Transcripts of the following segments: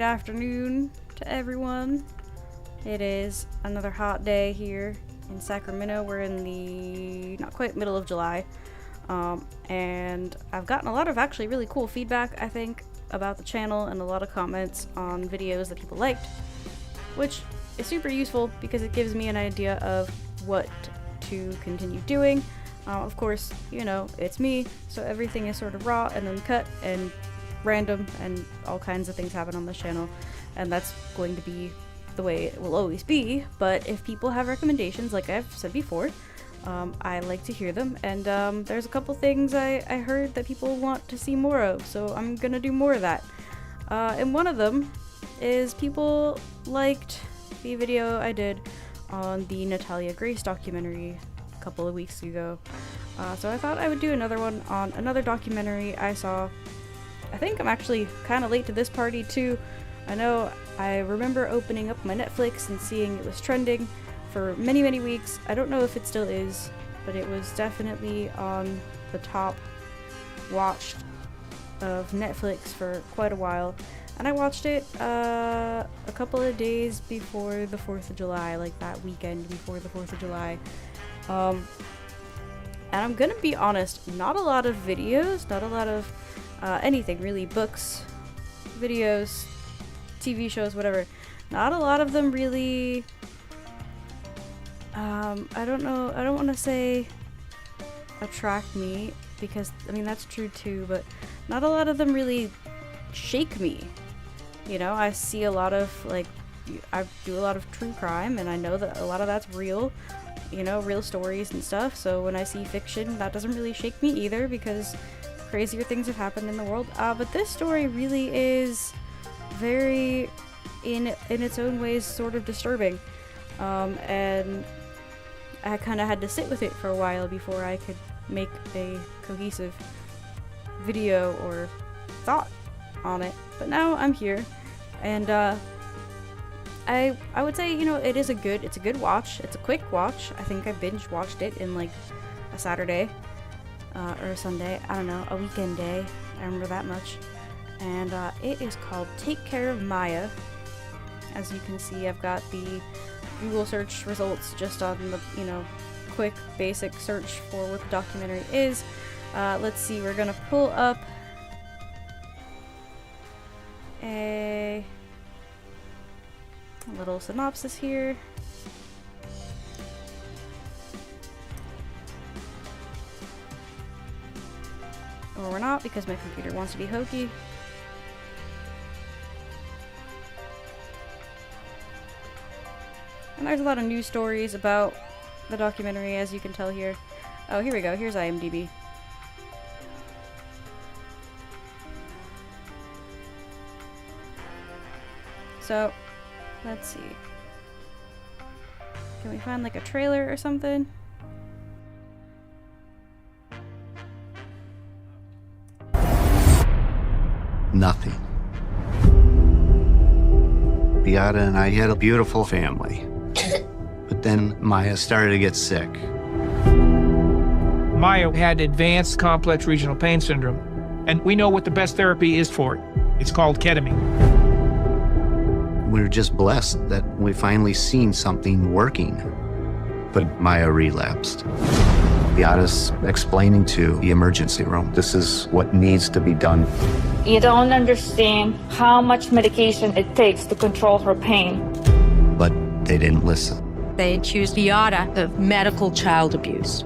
Good afternoon to everyone. It is another hot day here in Sacramento. We're in the not quite middle of July. And I've gotten a lot of actually really cool feedback, I think, about the channel and a lot of comments on videos that people liked, which is super useful because it gives me an idea of what to continue doing. Of course, you know, it's me, so everything is sort of raw and uncut and random, and all kinds of things happen on this channel, and that's going to be the way it will always be. But if people have recommendations, like I've said before, I like to hear them, and there's a couple things I heard that people want to see more of, so I'm gonna do more of that. And one of them is people liked the video I did on the Natalia Grace documentary a couple of weeks ago. So I thought I would do another one on another documentary I saw. I think I'm actually kind of late to this party too. I know I remember opening up my Netflix and seeing it was trending for many, many weeks. I don't know if it still is, but it was definitely on the top watched of Netflix for quite a while. And I watched it a couple of days before the 4th of July, like that weekend before the 4th of July. And I'm gonna be honest, not a lot of videos, not a lot of anything really, books, videos, TV shows, whatever. Not a lot of them really, I don't know, I don't want to say attract me, because, I mean, that's true too, but not a lot of them really shake me. You know, I see a lot of, like, I do a lot of true crime, and I know that a lot of that's real, you know, real stories and stuff, so when I see fiction, that doesn't really shake me either, because crazier things have happened in the world. But this story really is very, in its own ways, sort of disturbing. And I kind of had to sit with it for a while before I could make a cohesive video or thought on it. But now I'm here, and I would say, you know, it's a good watch. It's a quick watch. I think I binge watched it in like a Saturday. Or a Sunday, I don't know, a weekend day, I remember that much. And it is called Take Care of Maya. As you can see, I've got the Google search results just on the, you know, quick basic search for what the documentary is. Let's see, we're gonna pull up a little synopsis here. Or we're not, because my computer wants to be hokey. And there's a lot of news stories about the documentary, as you can tell here. Oh, here we go. Here's IMDb. So, let's see. Can we find like a trailer or something? Nothing. Beata and I had a beautiful family. But then Maya started to get sick. Maya had advanced complex regional pain syndrome, and we know what the best therapy is for it. It's called ketamine. We were just blessed that we finally seen something working. But Maya relapsed. Beata's explaining to the emergency room, this is what needs to be done. You don't understand how much medication it takes to control her pain. But they didn't listen. They accused Beata of medical child abuse.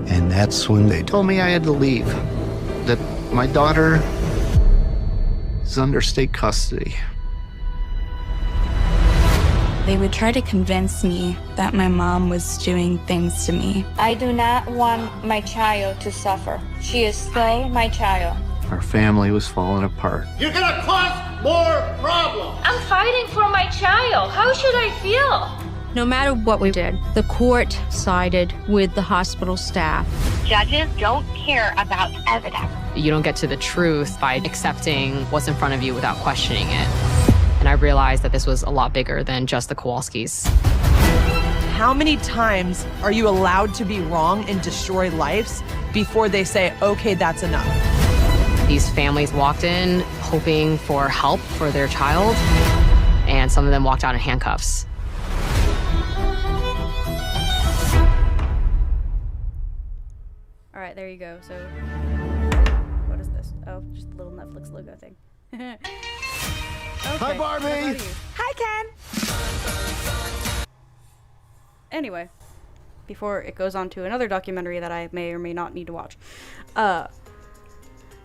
And that's when they told me I had to leave. That my daughter is under state custody. They would try to convince me that my mom was doing things to me. I do not want my child to suffer. She is still my child. Our family was falling apart. You're gonna cause more problems. I'm fighting for my child. How should I feel? No matter what we did, the court sided with the hospital staff. Judges don't care about evidence. You don't get to the truth by accepting what's in front of you without questioning it. And I realized that this was a lot bigger than just the Kowalskis. How many times are you allowed to be wrong and destroy lives before they say, okay, that's enough? These families walked in hoping for help for their child, and some of them walked out in handcuffs. All right, there you go. So, what is this? Oh, just a little Netflix logo thing. Okay. Hi, Barbie. How about you? Hi, Ken. Anyway, before it goes on to another documentary that I may or may not need to watch.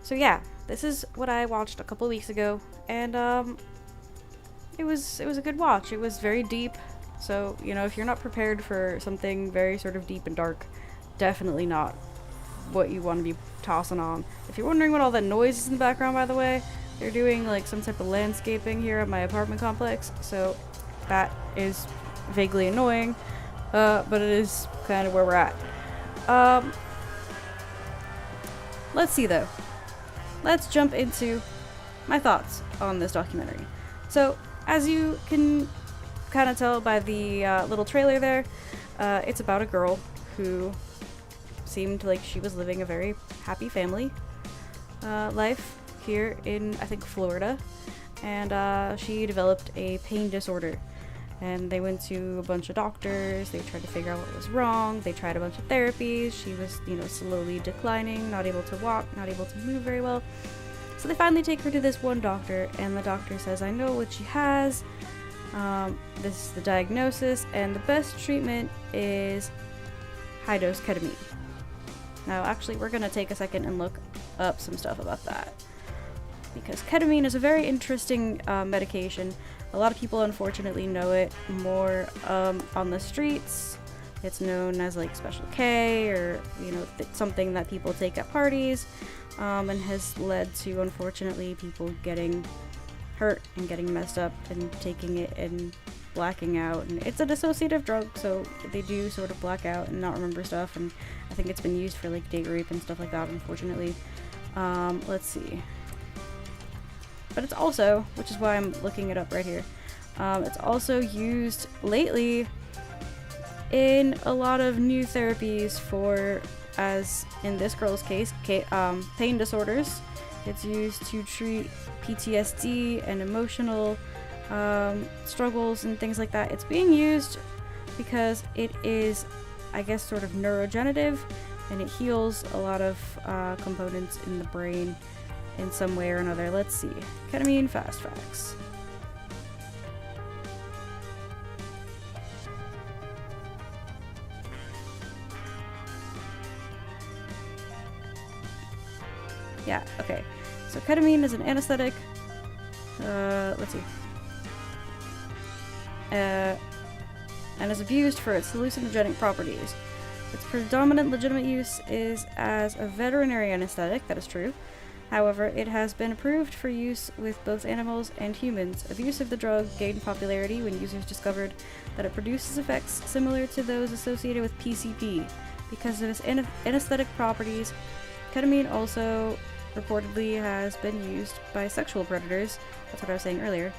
So yeah, this is what I watched a couple weeks ago, and it was a good watch. It was very deep, so you know, if you're not prepared for something very sort of deep and dark, definitely not what you want to be tossing on. If you're wondering what all that noise is in the background, by the way, they're doing like some type of landscaping here at my apartment complex, so that is vaguely annoying, but it is kind of where we're at. Let's see though. Let's jump into my thoughts on this documentary. So, as you can kind of tell by the little trailer there, it's about a girl who seemed like she was living a very happy family life here in, I think, Florida, and she developed a pain disorder. And they went to a bunch of doctors, they tried to figure out what was wrong, they tried a bunch of therapies, she was, you know, slowly declining, not able to walk, not able to move very well. So they finally take her to this one doctor, and the doctor says, I know what she has, this is the diagnosis, and the best treatment is high-dose ketamine. Now, actually, we're gonna take a second and look up some stuff about that, because ketamine is a very interesting medication. A lot of people unfortunately know it more on the streets. It's known as like Special K, or you know, something that people take at parties, and has led to, unfortunately, people getting hurt and getting messed up and taking it and blacking out. And it's a dissociative drug, so they do sort of black out and not remember stuff, and I think it's been used for like date rape and stuff like that, unfortunately. Let's see. But it's also, which is why I'm looking it up right here, it's also used lately in a lot of new therapies for, as in this girl's case, pain disorders. It's used to treat PTSD and emotional struggles and things like that. It's being used because it is, I guess, sort of neurogenerative, and it heals a lot of components in the brain in some way or another. Let's see. Ketamine fast facts. Yeah, okay. So ketamine is an anesthetic. Let's see. And is abused for its hallucinogenic properties. Its predominant legitimate use is as a veterinary anesthetic, that is true. However, it has been approved for use with both animals and humans. Abuse of the drug gained popularity when users discovered that it produces effects similar to those associated with PCP. Because of its anesthetic properties, ketamine also reportedly has been used by sexual predators, that's what I was saying earlier,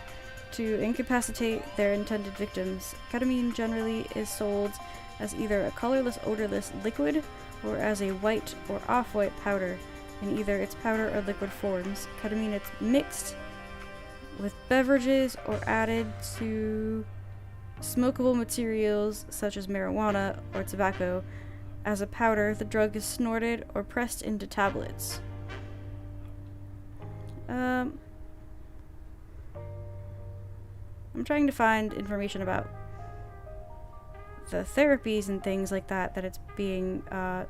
to incapacitate their intended victims. Ketamine generally is sold as either a colorless, odorless liquid or as a white or off-white powder. In either its powder or liquid forms. Ketamine is mixed with beverages or added to smokable materials such as marijuana or tobacco. As a powder, the drug is snorted or pressed into tablets. I'm trying to find information about the therapies and things like that it's being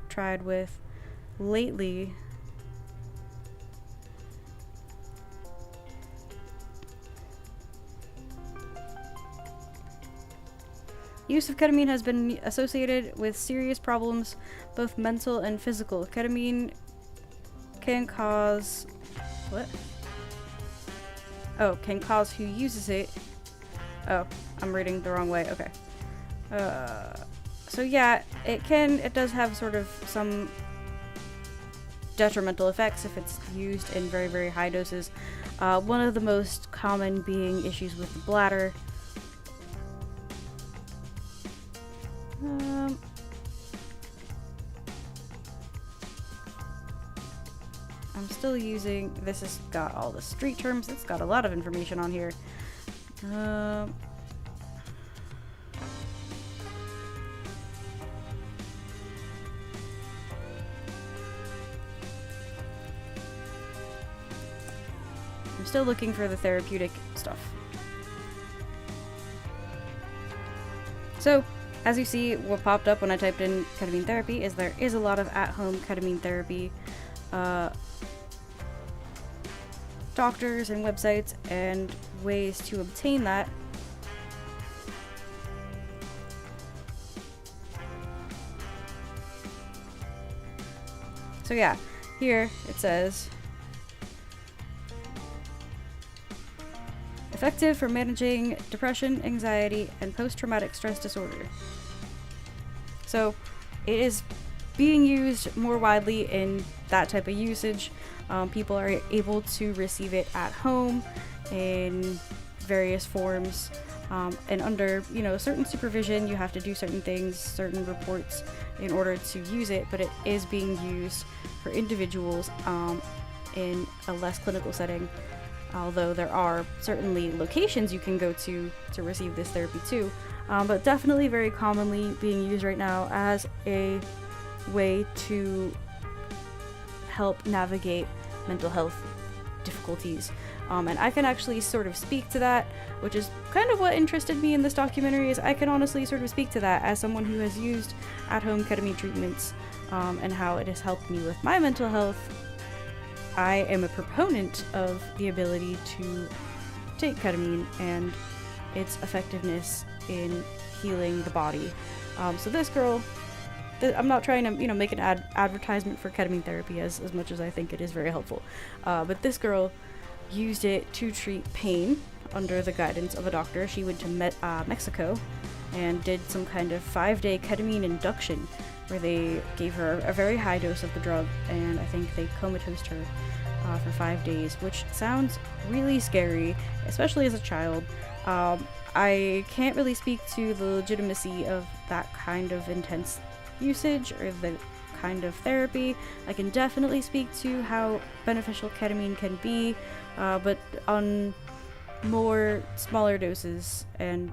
tried with lately. Use of ketamine has been associated with serious problems, both mental and physical. Ketamine can cause... what? Oh, can cause who uses it... Oh, I'm reading the wrong way. Okay. So yeah, it does have sort of some detrimental effects if it's used in very, very high doses. One of the most common being issues with the bladder. I'm still using, this has got all the street terms, it's got a lot of information on here. I'm still looking for the therapeutic stuff. So, as you see, what popped up when I typed in ketamine therapy is there is a lot of at-home ketamine therapy doctors and websites and ways to obtain that. So yeah, here it says effective for managing depression, anxiety, and post-traumatic stress disorder. So it is being used more widely in that type of usage. People are able to receive it at home in various forms, and under, you know, certain supervision. You have to do certain things, certain reports in order to use it, but it is being used for individuals in a less clinical setting. Although there are certainly locations you can go to receive this therapy too, but definitely very commonly being used right now as a way to help navigate mental health difficulties. And I can actually sort of speak to that, which is kind of what interested me in this documentary. Is I can honestly sort of speak to that as someone who has used at-home ketamine treatments, and how it has helped me with my mental health. I am a proponent of the ability to take ketamine and its effectiveness in healing the body. So this girl, I'm not trying to, you know, make an advertisement for ketamine therapy as much as I think it is very helpful. But this girl used it to treat pain under the guidance of a doctor. She went to Mexico and did some kind of 5-day ketamine induction where they gave her a very high dose of the drug, and I think they comatosed her for 5 days, which sounds really scary, especially as a child. I can't really speak to the legitimacy of that kind of intense usage or the kind of therapy. I can definitely speak to how beneficial ketamine can be, but on more smaller doses and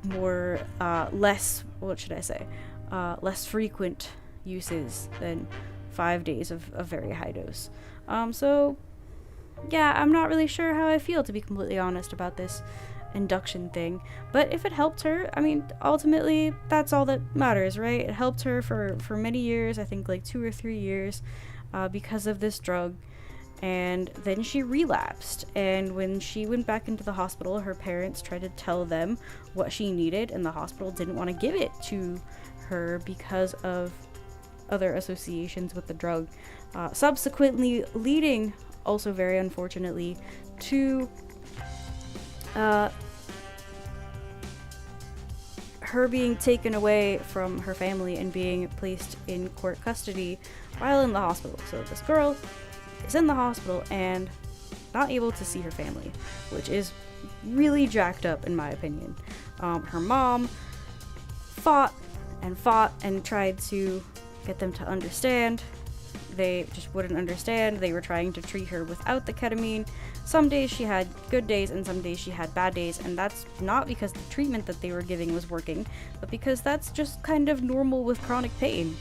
more less less frequent uses than 5 days of very high dose. So yeah, I'm not really sure how I feel, to be completely honest, about this induction thing. But if it helped her, I mean, ultimately that's all that matters, right? It helped her for many years, I think like 2 or 3 years, because of this drug. And then she relapsed, and when she went back into the hospital, her parents tried to tell them what she needed, and the hospital didn't want to give it to her because of other associations with the drug, subsequently leading, also very unfortunately, to her being taken away from her family and being placed in court custody while in the hospital. So this girl is in the hospital and not able to see her family, which is really jacked up in my opinion. Her mom fought and tried to get them to understand. They just wouldn't understand. They were trying to treat her without the ketamine. Some days she had good days and some days she had bad days, and that's not because the treatment that they were giving was working, but because that's just kind of normal with chronic pain.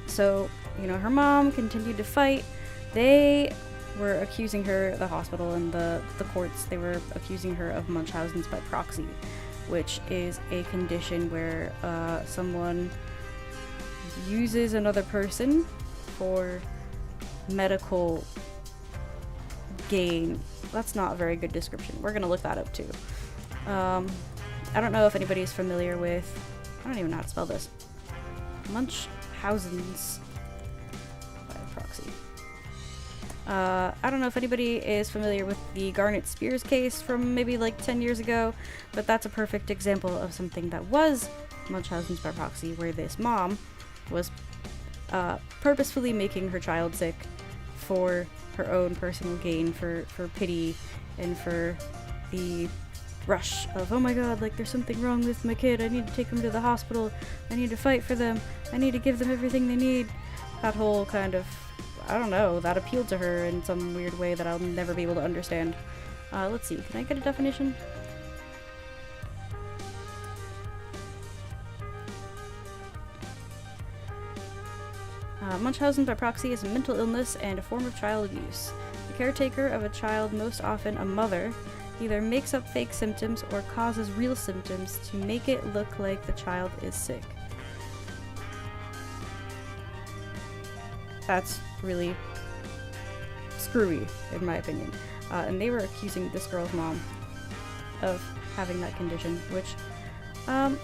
So, you know, her mom continued to fight. They were accusing her, the hospital and the courts, they were accusing her of Munchausen's by proxy, which is a condition where someone uses another person for medical gain. That's not a very good description. We're gonna look that up too. I don't know if anybody's familiar with, I don't even know how to spell this, Munchausen's by proxy. I don't know if anybody is familiar with the Garnet Spears case from maybe like 10 years ago, but that's a perfect example of something that was Munchausen's by proxy, where this mom was purposefully making her child sick for her own personal gain, for pity, and for the rush of, oh my god, like there's something wrong with my kid, I need to take them to the hospital, I need to fight for them, I need to give them everything they need. That whole kind of, I don't know, that appealed to her in some weird way that I'll never be able to understand. Let's see, can I get a definition? Munchausen by proxy is a mental illness and a form of child abuse. The caretaker of a child, most often a mother, either makes up fake symptoms or causes real symptoms to make it look like the child is sick. That's really screwy, in my opinion. And they were accusing this girl's mom of having that condition, which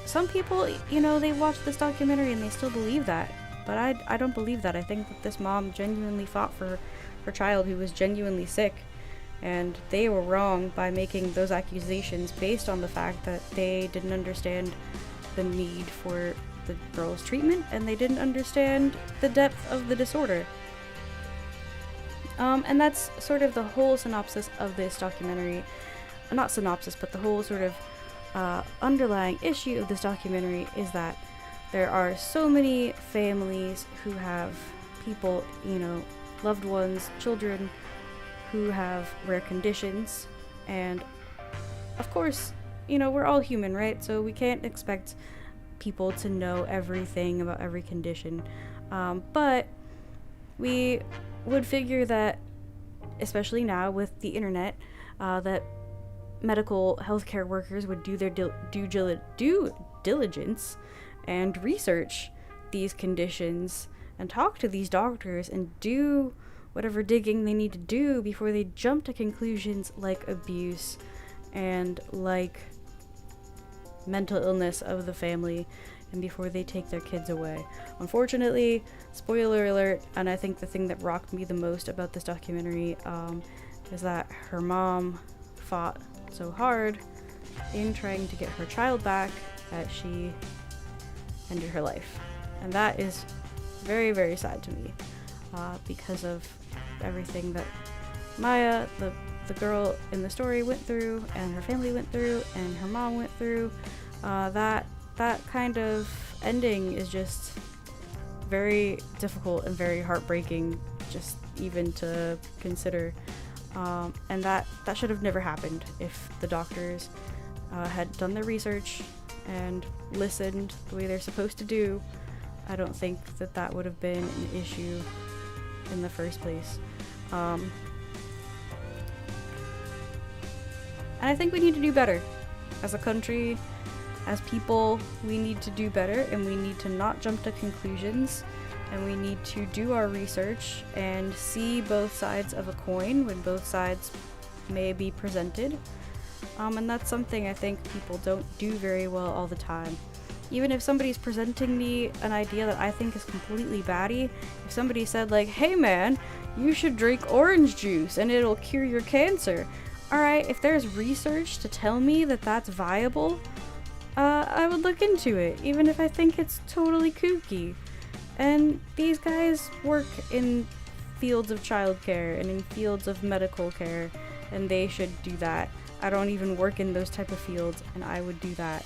some people, you know, they watch this documentary and they still believe that. But I don't believe that. I think that this mom genuinely fought for her child who was genuinely sick. And they were wrong by making those accusations based on the fact that they didn't understand the need for the girl's treatment and they didn't understand the depth of the disorder. And that's sort of the whole synopsis of this documentary. Not synopsis, but the whole sort of underlying issue of this documentary is that there are so many families who have people, you know, loved ones, children, who have rare conditions, and of course, you know, we're all human, right? So we can't expect people to know everything about every condition, but we would figure that, especially now with the internet, that medical healthcare workers would do their due diligence and research these conditions and talk to these doctors and do whatever digging they need to do before they jump to conclusions like abuse and like mental illness of the family and before they take their kids away. Unfortunately, spoiler alert, and I think the thing that rocked me the most about this documentary is that her mom fought so hard in trying to get her child back that she ended her life. And that is very, very sad to me because of everything that Maya, the girl in the story, went through, and her family went through, and her mom went through. That kind of ending is just very difficult and very heartbreaking, just even to consider. And that should have never happened if the doctors had done their research and listened the way they're supposed to do. I don't think that would have been an issue in the first place. And I think we need to do better. As a country, as people, we need to do better, and we need to not jump to conclusions, and we need to do our research and see both sides of a coin when both sides may be presented. And that's something I think people don't do very well all the time. Even if somebody's presenting me an idea that I think is completely batty, if somebody said like, hey man, you should drink orange juice and it'll cure your cancer. Alright, if there's research to tell me that that's viable, I would look into it, even if I think it's totally kooky. And these guys work in fields of childcare and in fields of medical care, and they should do that. I don't even work in those type of fields, and I would do that.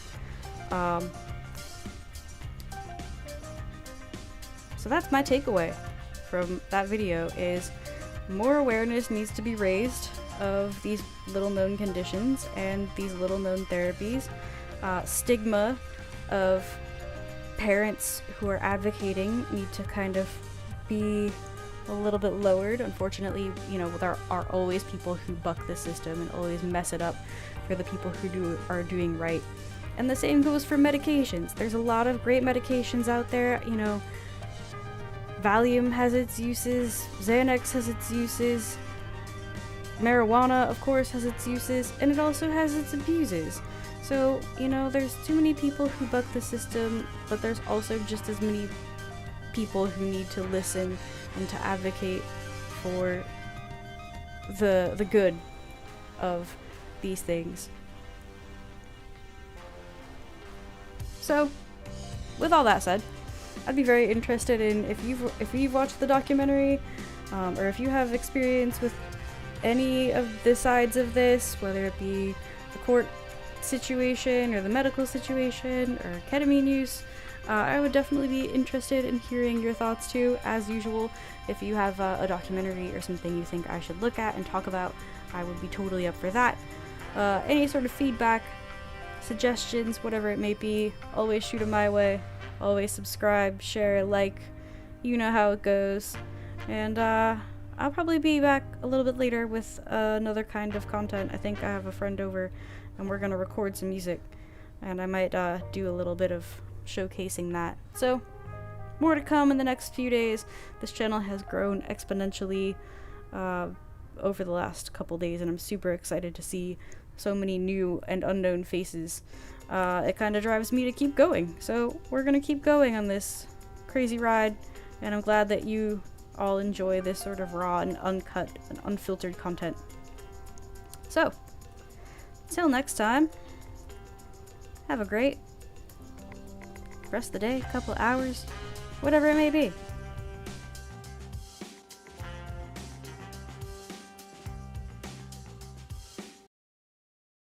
So that's my takeaway from that video, is more awareness needs to be raised of these little known conditions and these little known therapies. Stigma of parents who are advocating need to kind of be a little bit lowered. Unfortunately, you know, there are always people who buck the system and always mess it up for the people who are doing right. And the same goes for medications. There's a lot of great medications out there, you know. Valium has its uses, Xanax has its uses, marijuana, of course, has its uses, and it also has its abuses. So, you know, there's too many people who buck the system, but there's also just as many people who need to listen and to advocate for the good of these things. So, with all that said, I'd be very interested in if you've watched the documentary, or if you have experience with any of the sides of this, whether it be the court situation or the medical situation or ketamine use, I would definitely be interested in hearing your thoughts too. As usual, if you have a documentary or something you think I should look at and talk about, I would be totally up for that. Any sort of feedback, suggestions, whatever it may be, always shoot them my way. Always subscribe, share, like, you know how it goes. And I'll probably be back a little bit later with another kind of content. I think I have a friend over and we're gonna record some music, and I might do a little bit of showcasing that. So more to come in the next few days. This channel has grown exponentially over the last couple days, and I'm super excited to see so many new and unknown faces. It kind of drives me to keep going, so we're gonna keep going on this crazy ride, and I'm glad that you all enjoy this sort of raw and uncut and unfiltered content. So till next time, have a great rest of the day, couple hours, whatever it may be.